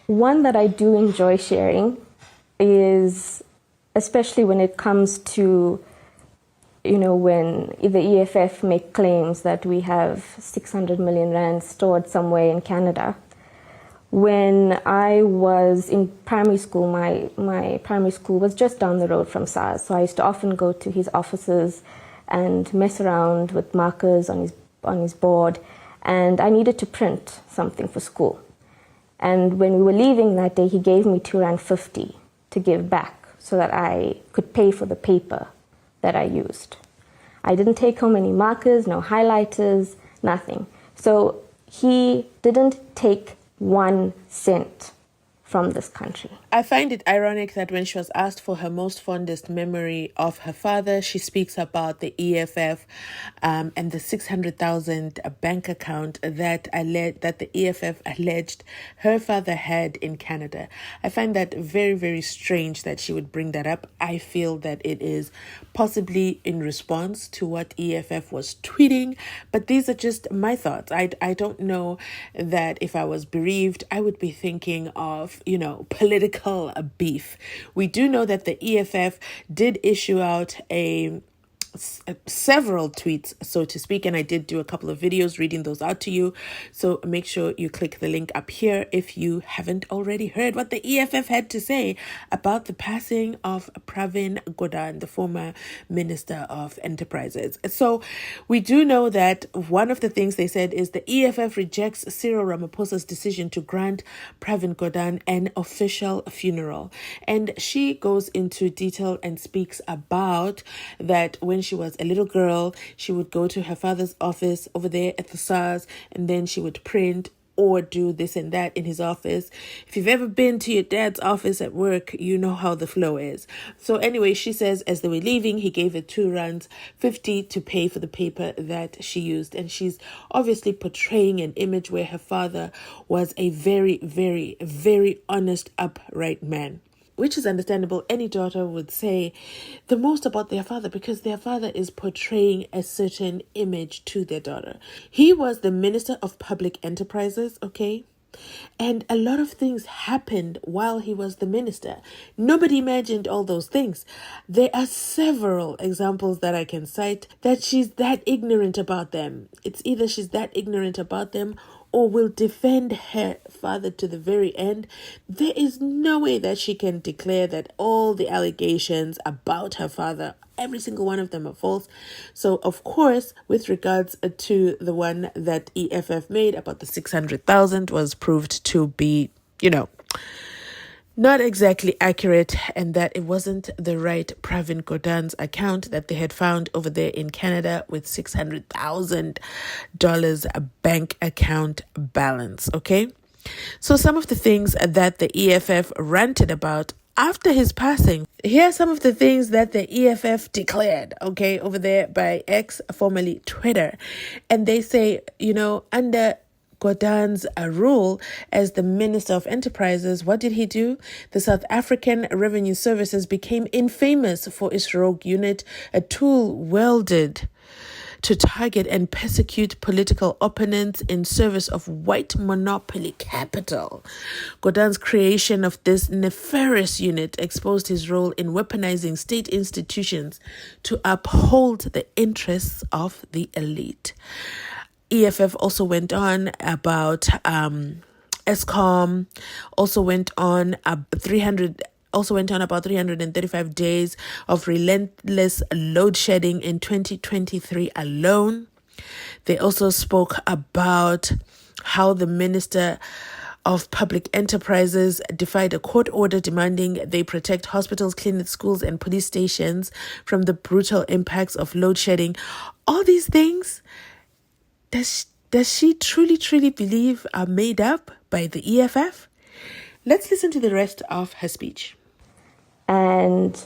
One that I do enjoy sharing is, especially when it comes to, when the EFF make claims that we have 600 million rand stored somewhere in Canada. When I was in primary school, my primary school was just down the road from SARS, so I used to often go to his offices and mess around with markers on his board, and I needed to print something for school. And when we were leaving that day, he gave me R2.50 to give back so that I could pay for the paper that I used. I didn't take home any markers, no highlighters, nothing. So he didn't take 1 cent from this country. I find it ironic that when she was asked for her most fondest memory of her father, she speaks about the EFF and the 600,000 bank account that the EFF alleged her father had in Canada. I find that very, very strange that she would bring that up. I feel that it is possibly in response to what EFF was tweeting, but these are just my thoughts. I don't know that if I was bereaved, I would be thinking of, political beef. We do know that the EFF did issue out several tweets, so to speak, and I did do a couple of videos reading those out to you, so make sure you click the link up here if you haven't already heard what the EFF had to say about the passing of PRAVIN GORDHAN, the former Minister of Enterprises. So we do know that one of the things they said is the EFF rejects Cyril Ramaphosa's decision to grant PRAVIN GORDHAN an official funeral, and she goes into detail and speaks about that when she was a little girl, she would go to her father's office over there at the SARS, and then she would print or do this and that in his office. If you've ever been to your dad's office at work, you know how the flow is. So anyway, she says as they were leaving, he gave her R2.50 to pay for the paper that she used. And she's obviously portraying an image where her father was a very, very, very honest, upright man, which is understandable. Any daughter would say the most about their father because their father is portraying a certain image to their daughter. He was the Minister of Public Enterprises, okay? And a lot of things happened while he was the minister. Nobody imagined all those things. There are several examples that I can cite that she's that ignorant about them. It's either she's that ignorant about them or will defend her father to the very end. There is no way that she can declare that all the allegations about her father, every single one of them, are false. So, of course, with regards to the one that EFF made about the 600,000 was proved to be, not exactly accurate, and that it wasn't the right PRAVIN GORDHAN's account that they had found over there in Canada with $600,000 a bank account balance, okay? So some of the things that the EFF ranted about after his passing, here are some of the things that the EFF declared, okay, over there by X, formerly Twitter. And they say, under GORDHAN's rule as the Minister of Enterprises, what did he do? The South African Revenue Services became infamous for its rogue unit, a tool wielded to target and persecute political opponents in service of white monopoly capital. GORDHAN's creation of this nefarious unit exposed his role in weaponizing state institutions to uphold the interests of the elite. EFF also went on about ESCOM, also went on about 335 days of relentless load shedding in 2023 alone. They also spoke about how the Minister of Public Enterprises defied a court order demanding they protect hospitals, clinics, schools, and police stations from the brutal impacts of load shedding. All these things, does she truly believe are made up by the EFF? Let's listen to the rest of her speech. And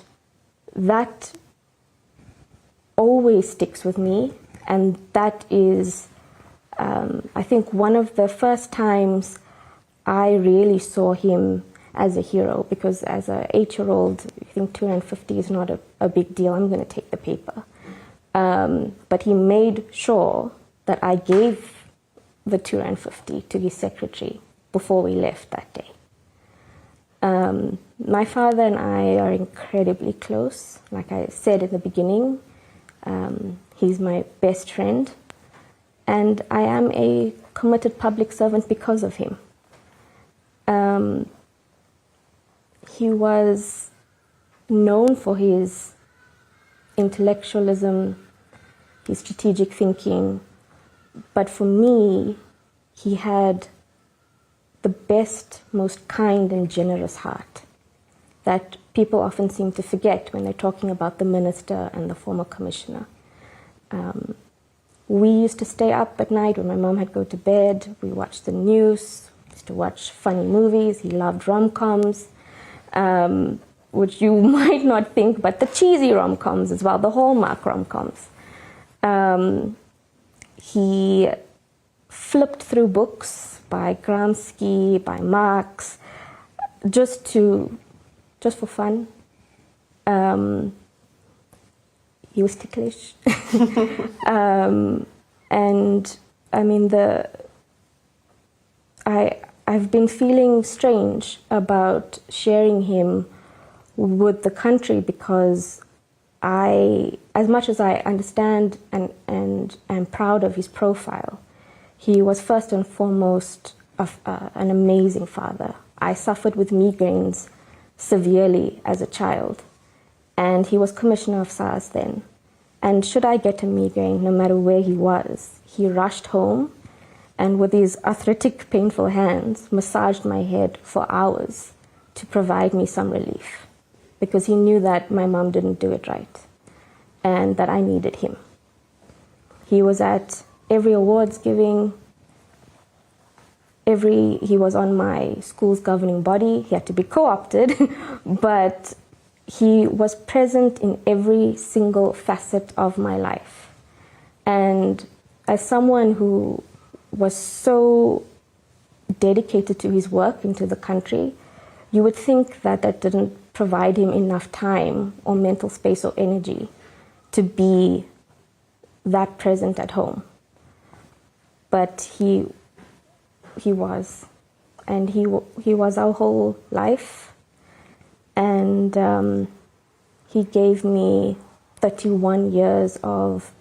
that always sticks with me. And that is, I think, one of the first times I really saw him as a hero, because as an 8-year-old, I think R2.50 is not a big deal. I'm going to take the paper. But he made sure that I gave the R2.50 to his secretary before we left that day. My father and I are incredibly close. Like I said in the beginning, he's my best friend, and I am a committed public servant because of him. He was known for his intellectualism, his strategic thinking, but for me, he had the best, most kind and generous heart that people often seem to forget when they're talking about the minister and the former commissioner. We used to stay up at night when my mom had to go to bed. We watched the news, used to watch funny movies. He loved rom-coms, which you might not think, but the cheesy rom-coms as well, the Hallmark rom-coms. He flipped through books by Gramsci, by Marx, just for fun. He was ticklish. And I mean, I've been feeling strange about sharing him with the country because as much as I understand and am proud of his profile, he was first and foremost an amazing father. I suffered with migraines severely as a child, and he was commissioner of SARS then. And should I get a migraine, no matter where he was, he rushed home and with his arthritic, painful hands, massaged my head for hours to provide me some relief, because he knew that my mom didn't do it right and that I needed him. He was at every awards giving, he was on my school's governing body. He had to be co-opted, but he was present in every single facet of my life. And as someone who was so dedicated to his work and to the country, you would think that that didn't provide him enough time or mental space or energy to be that present at home. But he was, and he was our whole life. And he gave me 31 years of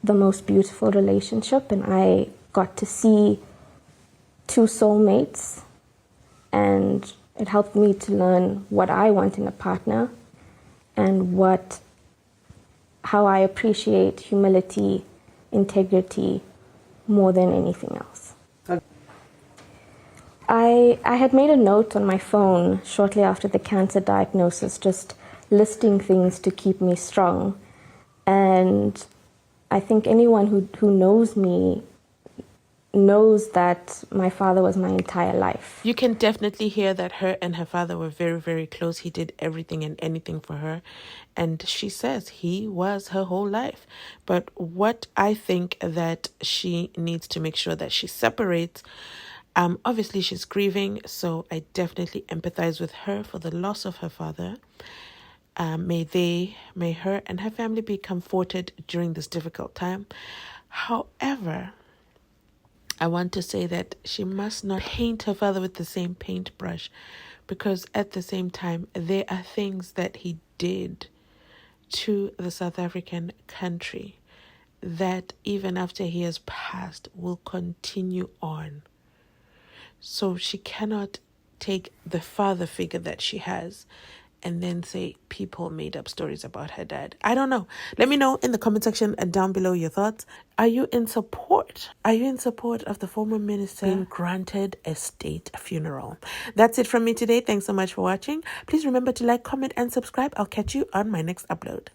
the most beautiful relationship, and I got to see two soulmates, and it helped me to learn what I want in a partner and how I appreciate humility, integrity more than anything else. I had made a note on my phone shortly after the cancer diagnosis, just listing things to keep me strong. And I think anyone who knows me knows that my father was my entire life. You can definitely hear that her and her father were very, very close. He did everything and anything for her. And she says he was her whole life. But what I think that she needs to make sure that she separates, obviously she's grieving, so I definitely empathize with her for the loss of her father. May her and her family be comforted during this difficult time. However, I want to say that she must not paint her father with the same paintbrush, because at the same time, there are things that he did to the South African country that even after he has passed will continue on. So she cannot take the father figure that she has and then say people made up stories about her dad. I don't know. Let me know in the comment section and down below your thoughts. Are you in support? Are you in support of the former minister being granted a state funeral? That's it from me today. Thanks so much for watching. Please remember to like, comment, and subscribe. I'll catch you on my next upload.